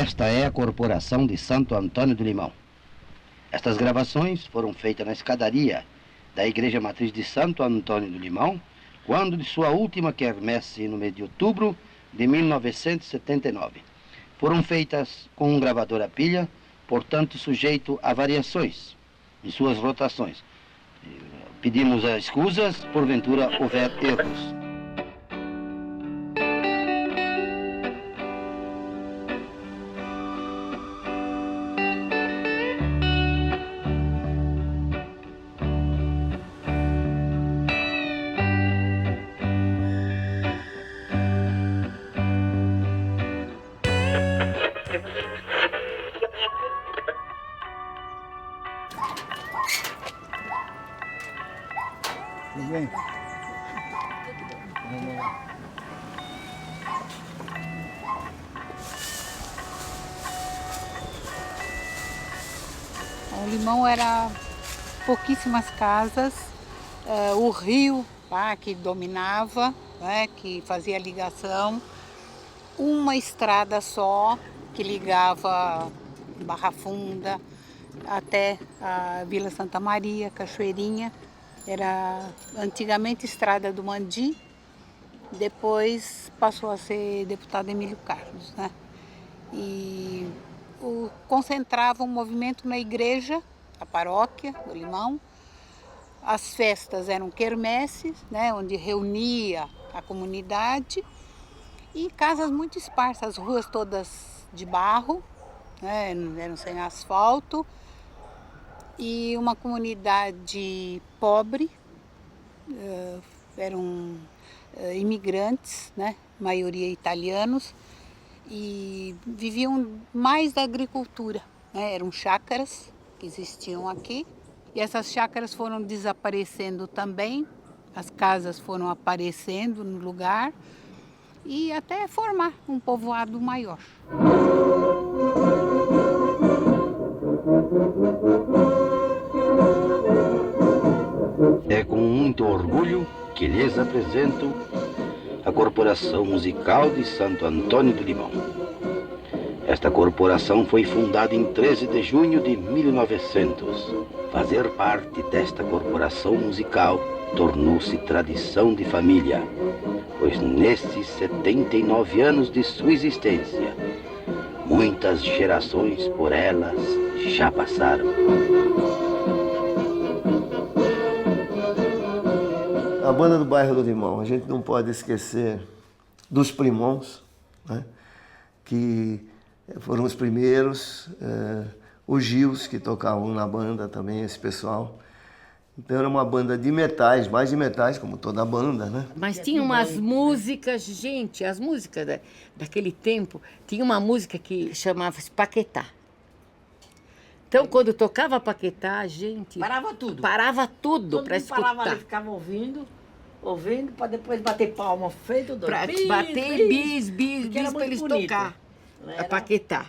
Esta é a Corporação de Santo Antônio do Limão. Estas gravações foram feitas na escadaria da Igreja Matriz de Santo Antônio do Limão, quando de sua última quermesse no mês de outubro de 1979. Foram feitas com um gravador a pilha, portanto sujeito a variações em suas rotações. Pedimos as escusas, porventura houver erros. Tudo bem? O Limão era pouquíssimas casas, o rio que dominava, né, que fazia ligação, uma estrada só que ligava Barra Funda até a Vila Santa Maria, Cachoeirinha. Era antigamente Estrada do Mandi, depois passou a ser deputado Emílio Carlos, né? E concentrava um movimento na igreja, a paróquia do Limão. As festas eram quermesses, né, onde reunia a comunidade, e casas muito esparsas, ruas todas de barro, né, eram sem asfalto, e uma comunidade pobre, eram imigrantes, né, maioria italianos, e viviam mais da agricultura, né, eram chácaras que existiam aqui, e essas chácaras foram desaparecendo também, as casas foram aparecendo no lugar, e até formar um povoado maior. É com muito orgulho que lhes apresento a Corporação Musical de Santo Antônio do Limão. Esta corporação foi fundada em 13 de junho de 1900. Fazer parte desta corporação musical tornou-se tradição de família, pois nesses 79 anos de sua existência, muitas gerações por elas já passaram. A banda do bairro do Limão, a gente não pode esquecer dos Primons, né? Que foram os primeiros, os Gils que tocavam na banda também, esse pessoal. Então era uma banda de metais, mais de metais, como toda a banda, né? Mas tinha umas músicas, gente, as músicas daquele tempo, tinha uma música que chamava-se Paquetá. Então, quando tocava Paquetá, gente... Parava tudo. Parava tudo para escutar. Parava ali, ficava ouvindo, para depois bater palma, feito doido. Para bater bis, para eles tocar a Paquetá.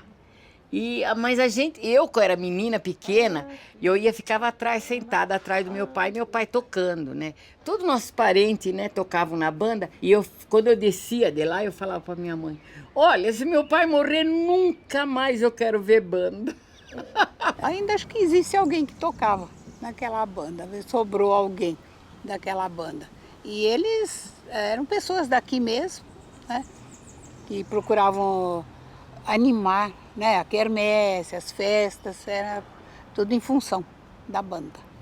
Mas eu era menina pequena, eu ficava atrás, sentada atrás do meu pai tocando, né? Todos nossos parentes, né, tocavam na banda, e quando eu descia de lá, eu falava para minha mãe, olha, se meu pai morrer, nunca mais eu quero ver banda. Ainda acho que existe alguém que tocava naquela banda, sobrou alguém daquela banda. E eles eram pessoas daqui mesmo, né, que procuravam animar, né, a quermesse, as festas, era tudo em função da banda.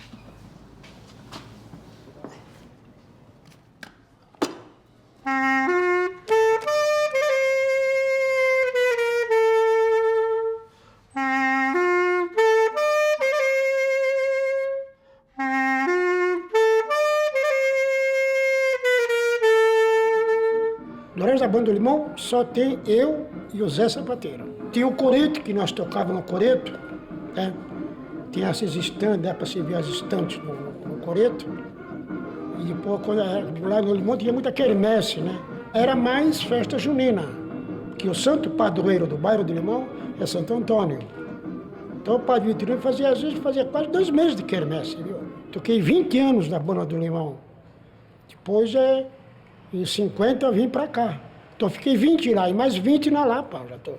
Da banda do Limão só tem eu e o Zé Sapateiro. Tinha o coreto, que nós tocávamos no coreto, né? Tinha esses estandes, né, para se ver as estantes no coreto. E depois, quando lá no Limão tinha muita quermesse, né? Era mais festa junina, que o santo padroeiro do bairro do Limão é Santo Antônio. Então o padre Vitorino às vezes fazia quase 2 meses de quermesse, viu? Toquei 20 anos na banda do Limão. Depois, em 50, eu vim para cá. Então fiquei 20 lá e mais 20 na Lapa, já tô.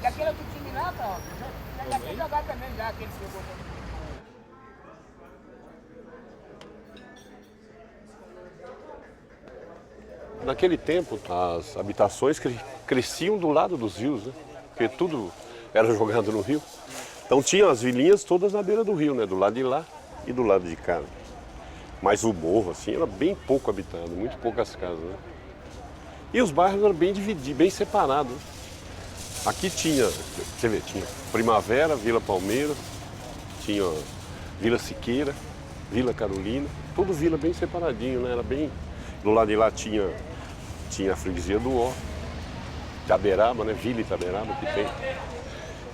Aquele outro time lá, tá? Já quer jogar também, já aquele que jogou. Naquele tempo, as habitações cresciam do lado dos rios, né? Porque tudo era jogado no rio. Então tinha as vilinhas todas na beira do rio, né? Do lado de lá e do lado de cá. Mas o morro, assim, era bem pouco habitado, muito poucas casas, né? E os bairros eram bem divididos, bem separados. Aqui tinha, você vê, tinha Primavera, Vila Palmeira, tinha Vila Siqueira, Vila Carolina, tudo vila bem separadinho, né? Era bem... Do lado de lá tinha a freguesia do Ó, Itaberaba, né? Vila Itaberaba que tem,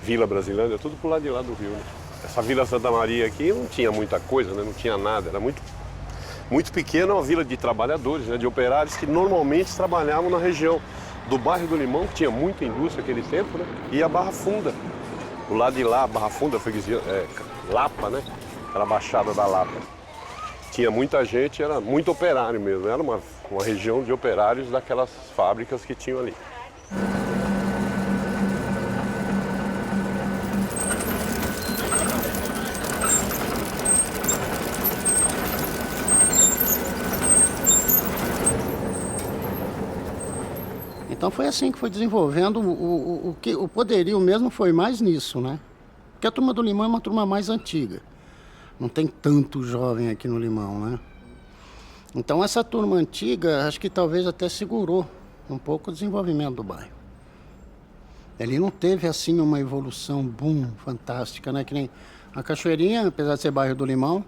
Vila Brasilândia, tudo pro lado de lá do rio, né? Essa Vila Santa Maria aqui não tinha muita coisa, né? Não tinha nada, era muito pequena, uma vila de trabalhadores, né? De operários que normalmente trabalhavam na região do bairro do Limão, que tinha muita indústria naquele tempo, né? E a Barra Funda, do lado de lá, a Barra Funda, a freguesia, Lapa, né? Era a Baixada da Lapa. Tinha muita gente, era muito operário mesmo, era uma região de operários daquelas fábricas que tinham ali. Então foi assim que foi desenvolvendo, o poderio mesmo foi mais nisso, né? Porque a Turma do Limão é uma turma mais antiga. Não tem tanto jovem aqui no Limão, né? Então essa turma antiga, acho que talvez até segurou um pouco o desenvolvimento do bairro. Ele não teve assim uma evolução fantástica, né? Que nem a Cachoeirinha, apesar de ser bairro do Limão,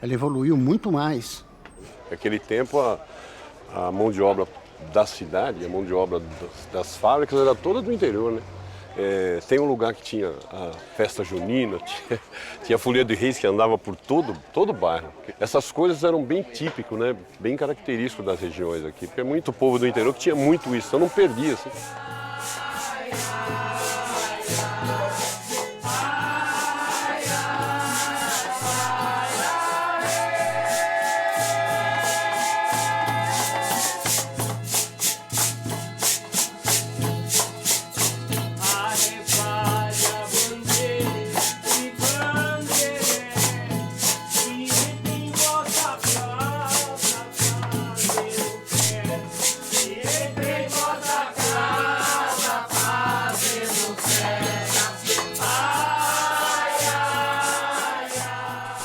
ela evoluiu muito mais. Naquele tempo a mão de obra da cidade, a mão de obra das fábricas era toda do interior, né? Tem um lugar que tinha a festa junina, tinha a folia de reis que andava por todo o bairro. Essas coisas eram bem típicas, né? Bem características das regiões aqui, porque é muito povo do interior que tinha muito isso, então não perdia. Assim.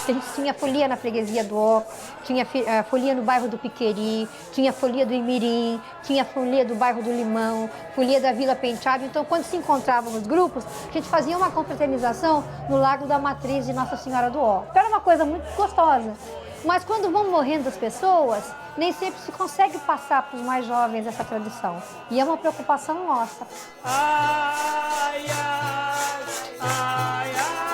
A gente tinha folia na freguesia do Ó, tinha folia no bairro do Piqueri, tinha folia do Imirim, tinha folia do bairro do Limão, folia da Vila Penteado. Então, quando se encontravam os grupos, a gente fazia uma confraternização no Lago da Matriz de Nossa Senhora do Ó. Então, era uma coisa muito gostosa. Mas quando vão morrendo as pessoas, nem sempre se consegue passar para os mais jovens essa tradição. E é uma preocupação nossa. Ai, ai, ai, ai.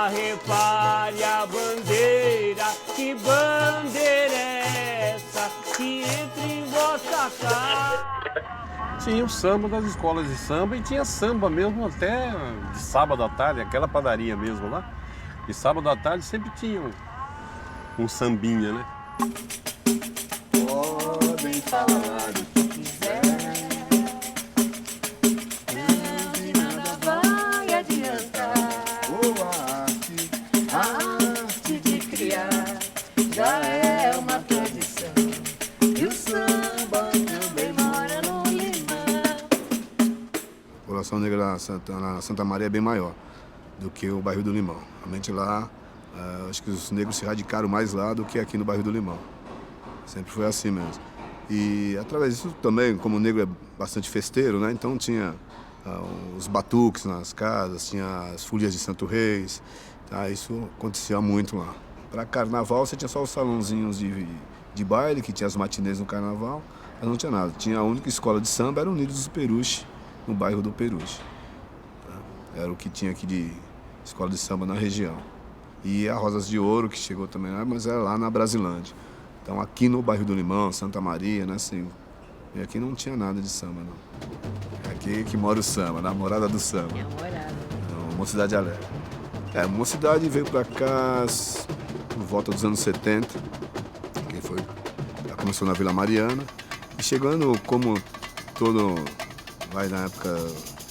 Repare a bandeira, que bandeira é essa que entra em vossa casa? Tinha o samba das escolas de samba e tinha samba mesmo até de sábado à tarde, aquela padaria mesmo lá. E sábado à tarde sempre tinha um sambinha, né? Podem falar o que quiser, e nada vai adiantar. população negra na Santa Maria é bem maior do que o bairro do Limão. Realmente lá, acho que os negros se radicaram mais lá do que aqui no bairro do Limão. Sempre foi assim mesmo. E através disso também, como o negro é bastante festeiro, né? Então tinha os batuques nas casas, tinha as folias de Santo Reis, tá? Isso acontecia muito lá. Para carnaval você tinha só os salãozinhos de baile, que tinha as matinês no carnaval, mas não tinha nada. Tinha a única escola de samba, era o Nido dos Peruche, no bairro do Peruche. Tá? Era o que tinha aqui de escola de samba na região. E a Rosas de Ouro, que chegou também lá, mas era lá na Brasilândia. Então aqui no bairro do Limão, Santa Maria, né, assim, e aqui não tinha nada de samba, não. É aqui que mora o samba, na Morada do Samba. É a morada. Então, Mocidade Alegre. Mocidade veio pra cá por volta dos anos 70, que foi, já começou na Vila Mariana, e chegando como todo, vai na época,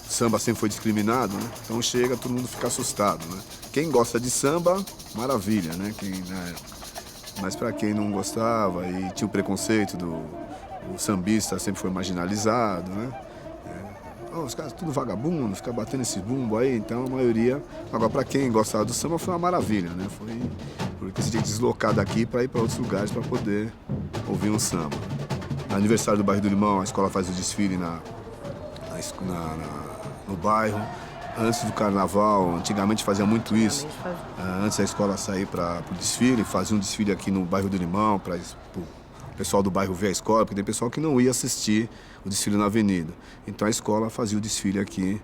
samba sempre foi discriminado, né? Então chega, todo mundo fica assustado, né? Quem gosta de samba, maravilha, né? Mas para quem não gostava e tinha o preconceito o sambista sempre foi marginalizado, né? Os caras tudo vagabundo, ficar batendo esse bumbo aí, então a maioria... Agora, para quem gostava do samba, foi uma maravilha, né? Foi porque você tinha que deslocar daqui para ir para outros lugares para poder ouvir um samba. No aniversário do bairro do Limão, a escola faz o desfile no bairro. Antes do carnaval, antigamente fazia muito isso. Antes da escola sair para o desfile, fazia um desfile aqui no bairro do Limão, para o pessoal do bairro ver a escola, porque tem pessoal que não ia assistir o desfile na avenida. Então a escola fazia o desfile aqui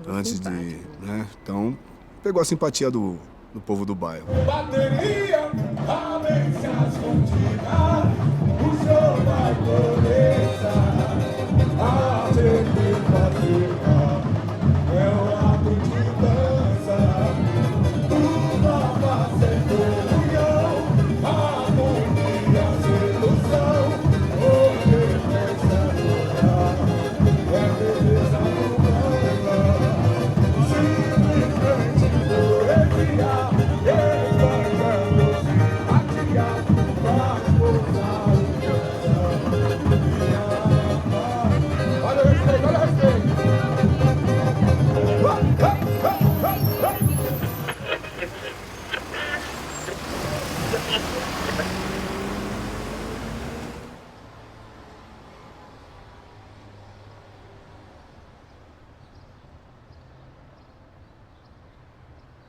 antes de... Né? Então pegou a simpatia do povo do bairro. Bateria, abre-se as cortinas, o show vai começar. A gente participa, é o ato de dança, uma faceta união, harmonia, sedução, hoje pensa adorar, é beleza humana, simplesmente poesia, encantando-se, atirar, pra pousar o coração, minha alma, olha o respeito, olha o respeito.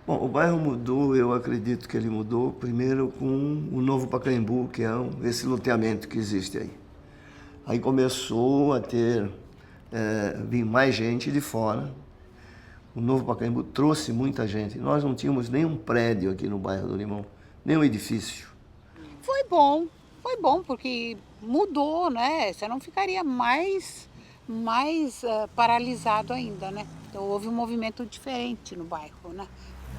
Bom, o bairro mudou, eu acredito que ele mudou, primeiro com o novo Pacaembu, que é esse loteamento que existe aí. Aí começou a vir mais gente de fora. O novo Pacaembu trouxe muita gente. Nós não tínhamos nenhum prédio aqui no bairro do Limão, nenhum edifício. Foi bom, porque mudou, né? Você não ficaria mais paralisado ainda, né? Então houve um movimento diferente no bairro, né?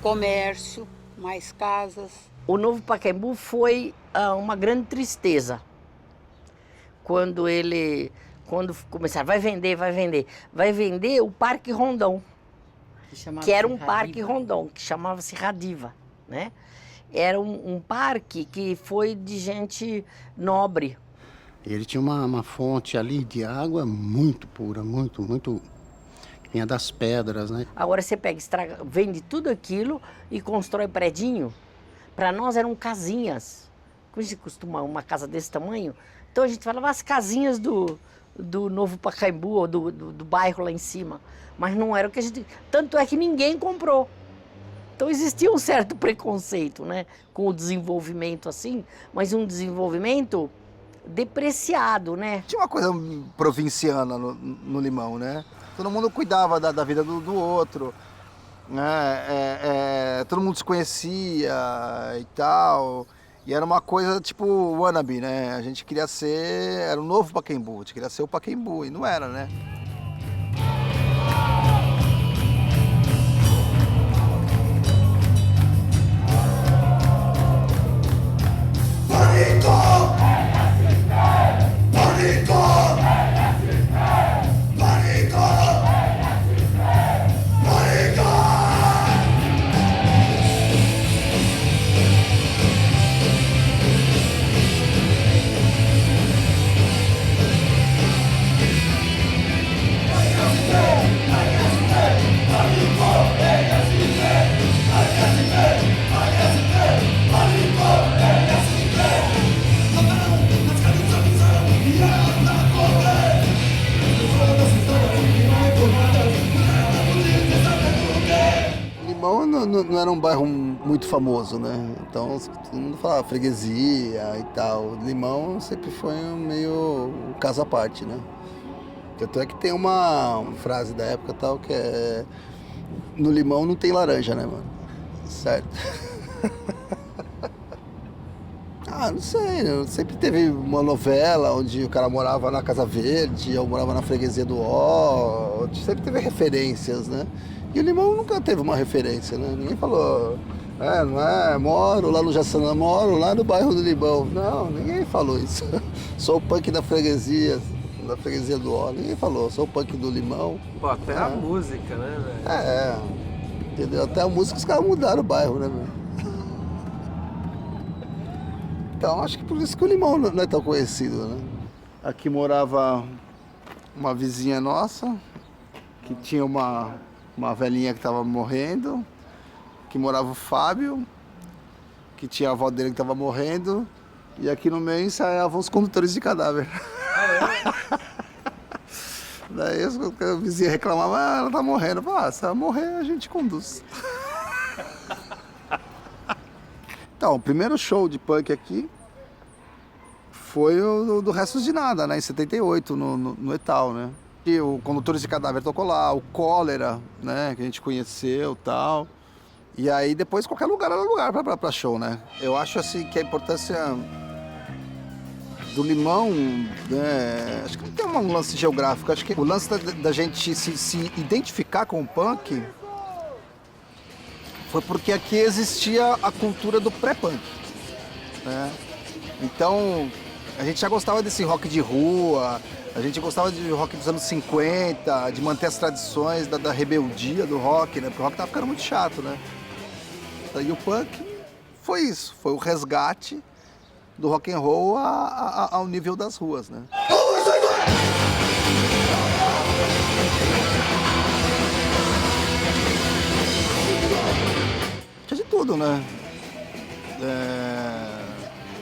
Comércio, mais casas. O novo Pacaembu foi uma grande tristeza. Quando começaram, vai vender o Parque Rondon, que era um parque Rondon, que chamava-se Radiva, né? Era um parque que foi de gente nobre. Ele tinha uma fonte ali de água muito pura, muito, que vinha das pedras, né? Agora você pega, vende tudo aquilo e constrói predinho. Para nós eram casinhas. Como se costuma uma casa desse tamanho? Então a gente falava as casinhas do novo Pacaembu, ou do bairro lá em cima. Mas não era o que a gente... Tanto é que ninguém comprou. Então existia um certo preconceito, né? Com o desenvolvimento assim, mas um desenvolvimento depreciado, né? Tinha uma coisa provinciana no Limão, né? Todo mundo cuidava da vida do outro, né? Todo mundo se conhecia e tal. E era uma coisa tipo wannabe, né? A gente queria ser... Era o novo Pacaembu, a gente queria ser o Pacaembu, e não era, né? não era um bairro muito famoso, né? Então todo mundo falava freguesia e tal. Limão sempre foi meio um caso à parte, né? Tanto é que tem uma frase da época tal que é: no Limão não tem laranja, né, mano? Certo. Não sei, sempre teve uma novela onde o cara morava na Casa Verde, ou morava na freguesia do Ó, sempre teve referências, né? E o Limão nunca teve uma referência, né? Ninguém falou, moro lá no Jaçanã, moro lá no bairro do Limão. Não, ninguém falou isso. Sou o punk da freguesia do Ó, ninguém falou, sou o punk do Limão. Pô, até a música, né, velho? Entendeu? Até a música os caras mudaram o bairro, né, velho? Então, acho que por isso que o Limão não é tão conhecido, né? Aqui morava uma vizinha nossa, que tinha uma velhinha que estava morrendo, que morava o Fábio, que tinha a avó dele que estava morrendo, e aqui no meio ensaiavam os condutores de cadáver. Daí a vizinha reclamava, ela tá morrendo. Eu falava, se ela morrer, a gente conduz. Então, o primeiro show de punk aqui foi o do Restos de Nada, né? Em 78, no Etal, né? E o Condutores de Cadáver tocou lá, o Cólera, né? Que a gente conheceu e tal. E aí depois qualquer lugar era lugar pra show, né? Eu acho assim que a importância do Limão, né? Acho que não tem um lance geográfico. Acho que o lance da gente se identificar com o punk foi porque aqui existia a cultura do pré-punk, né? Então, a gente já gostava desse rock de rua, a gente gostava de rock dos anos 50, de manter as tradições da rebeldia do rock, né? Porque o rock tava ficando muito chato, né? E o punk foi isso, foi o resgate do rock and roll ao nível das ruas, né? Tinha de tudo, né?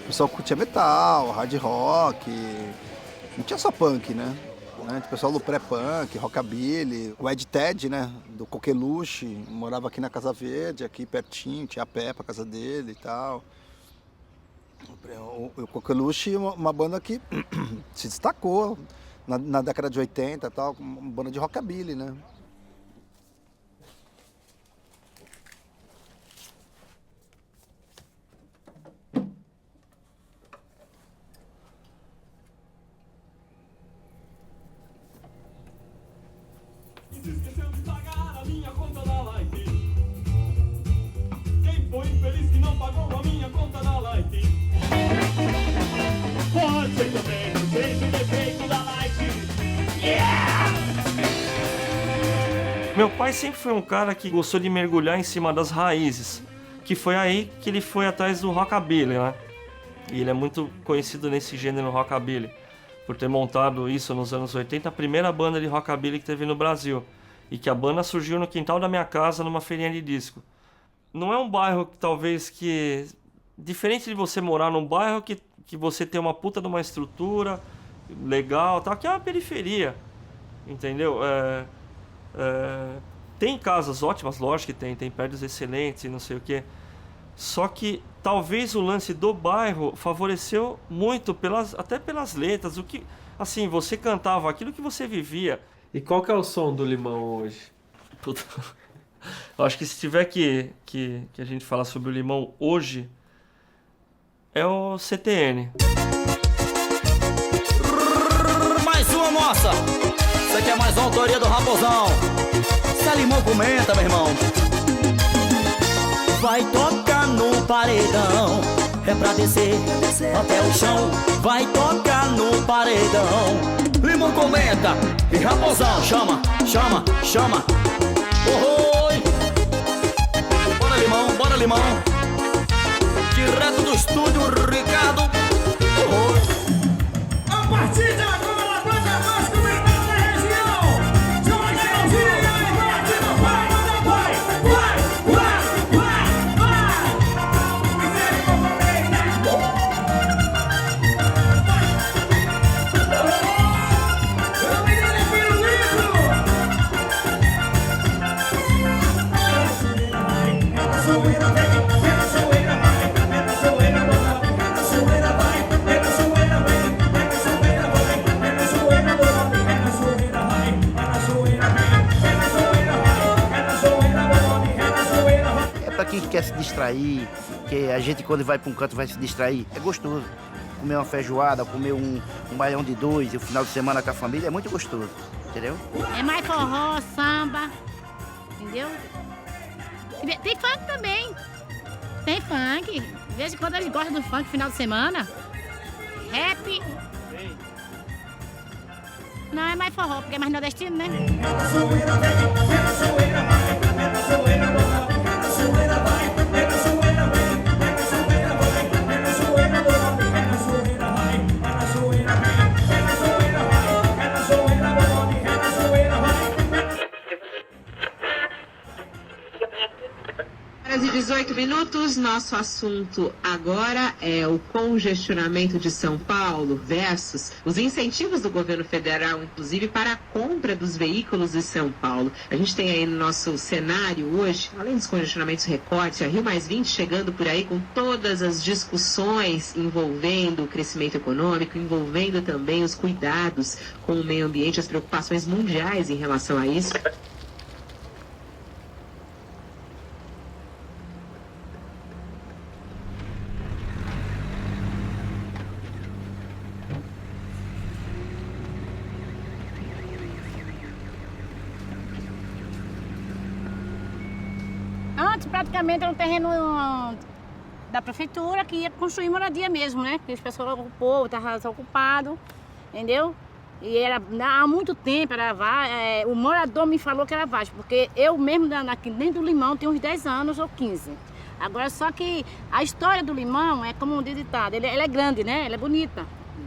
O pessoal curtia metal, hard rock, não tinha só punk, né? O pessoal do pré-punk, rockabilly, o Ed Ted, né? Do Coqueluche, morava aqui na Casa Verde, aqui pertinho, tinha a pé pra casa dele e tal. O Coqueluche, uma banda que se destacou na década de 80 e tal, uma banda de rockabilly, né? Esqueceu de pagar a minha conta da Light. Quem foi infeliz que não pagou a minha conta da Light? Pode ser também o jeito defeito da Light. Yeah! Meu pai sempre foi um cara que gostou de mergulhar em cima das raízes, que foi aí que ele foi atrás do rockabilly, né? E ele é muito conhecido nesse gênero rockabilly, por ter montado isso nos anos 80, a primeira banda de rockabilly que teve no Brasil. E que a banda surgiu no quintal da minha casa, numa feirinha de disco. Não é um bairro que talvez que... Diferente de você morar num bairro que você tem uma puta de uma estrutura legal, tal, que é uma periferia, entendeu? Tem casas ótimas, lógico que tem prédios excelentes e não sei o quê. Só que talvez o lance do bairro favoreceu muito, até pelas letras, o que, assim, você cantava aquilo que você vivia. E qual que é o som do Limão hoje? Puta. Eu acho que se tiver que a gente falar sobre o Limão hoje, é o CTN. Mais uma, moça! Isso aqui é mais uma autoria do Raposão. Se é Limão, comenta, meu irmão. Vai tocar no paredão, é pra descer até o chão. Vai tocar no paredão. Limão comenta e Raposão chama, chama, chama. Oi! Bora Limão, bora Limão. Direto do estúdio, Ricardo. Oi! A partir de agora, a banda mais comentada da região. Joga a mãozinha e bate no vai, vai, vai, vai, que quer se distrair, que a gente quando vai para um canto vai se distrair, é gostoso. Comer uma feijoada, comer um baião de dois, e o final de semana com a família é muito gostoso, entendeu? É mais forró, samba, entendeu? Tem funk também. Tem funk. De vez em quando eles gostam do funk final de semana. Rap. Não, é mais forró, porque é mais nordestino, né? E 18 minutos, nosso assunto agora é o congestionamento de São Paulo versus os incentivos do governo federal, inclusive para a compra dos veículos de São Paulo. A gente tem aí no nosso cenário hoje, além dos congestionamentos recortes, a Rio+20 chegando por aí com todas as discussões envolvendo o crescimento econômico, envolvendo também os cuidados com o meio ambiente, as preocupações mundiais em relação a isso. Antes, praticamente, era um terreno da prefeitura que ia construir moradia mesmo, né? Que as pessoas, o povo estava desocupado, entendeu? E era, há muito tempo, o morador me falou que era vasto, porque eu mesmo, aqui dentro do Limão, tenho uns 10 anos ou 15. Agora, só que a história do Limão é como um ditado, ela é grande, né? Ela é bonita,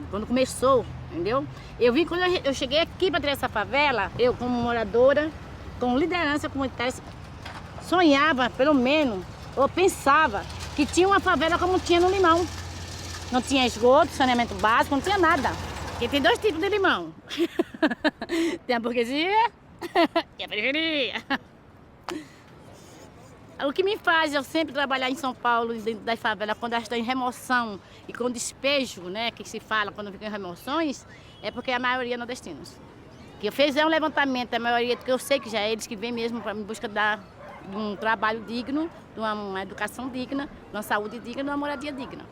quando começou, entendeu? Eu vi quando eu cheguei aqui para ter essa favela, eu como moradora, com liderança comunitária, sonhava, pelo menos, ou pensava que tinha uma favela como tinha no Limão. Não tinha esgoto, saneamento básico, não tinha nada. Porque tem 2 tipos de limão. Tem a burguesia e a periferia. O que me faz eu sempre trabalhar em São Paulo, dentro das favelas, quando elas estão em remoção e com despejo, né, que se fala quando ficam em remoções, é porque a maioria é nordestinos. Que eu fiz um levantamento, a maioria, que eu sei que já é eles que vêm mesmo em busca de um trabalho digno, de uma educação digna, de uma saúde digna, de uma moradia digna.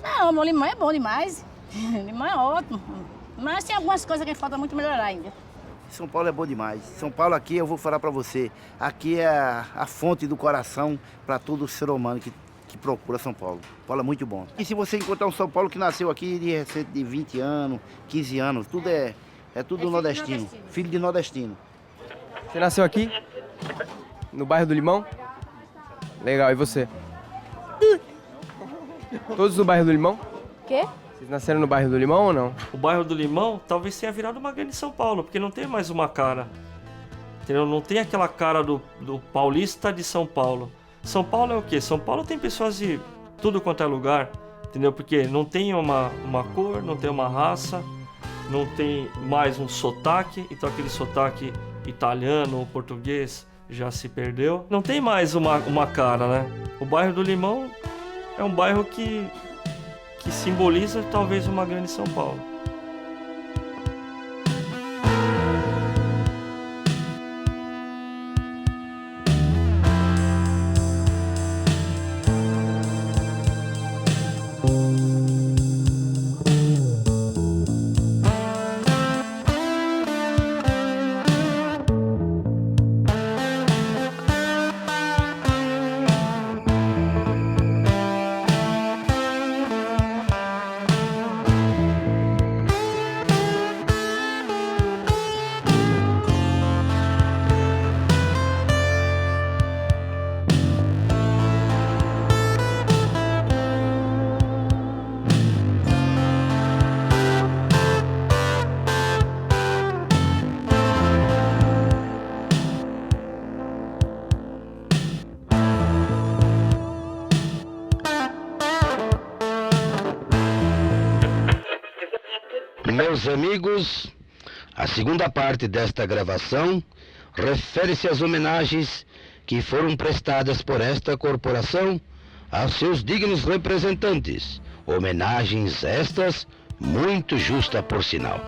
Não, o Limão é bom demais. O Limão é ótimo. Mas tem algumas coisas que falta muito melhorar ainda. São Paulo é bom demais. São Paulo aqui, eu vou falar para você, aqui é a fonte do coração para todo ser humano que procura São Paulo. São Paulo é muito bom. E se você encontrar um São Paulo que nasceu aqui de recente de 20 anos, 15 anos, tudo é tudo nordestino. Filho de nordestino. Você nasceu aqui? No bairro do Limão? Legal, e você? Todos no bairro do Limão? Quê? Vocês nasceram no bairro do Limão ou não? O bairro do Limão talvez tenha virado uma grande São Paulo, porque não tem mais uma cara. Entendeu? Não tem aquela cara do paulista de São Paulo. São Paulo é o quê? São Paulo tem pessoas de tudo quanto é lugar, entendeu? Porque não tem uma cor, não tem uma raça, não tem mais um sotaque, então aquele sotaque italiano ou português já se perdeu. Não tem mais uma cara, né? O bairro do Limão é um bairro que simboliza talvez uma grande São Paulo. Meus amigos, a segunda parte desta gravação refere-se às homenagens que foram prestadas por esta corporação aos seus dignos representantes. Homenagens estas muito justas por sinal.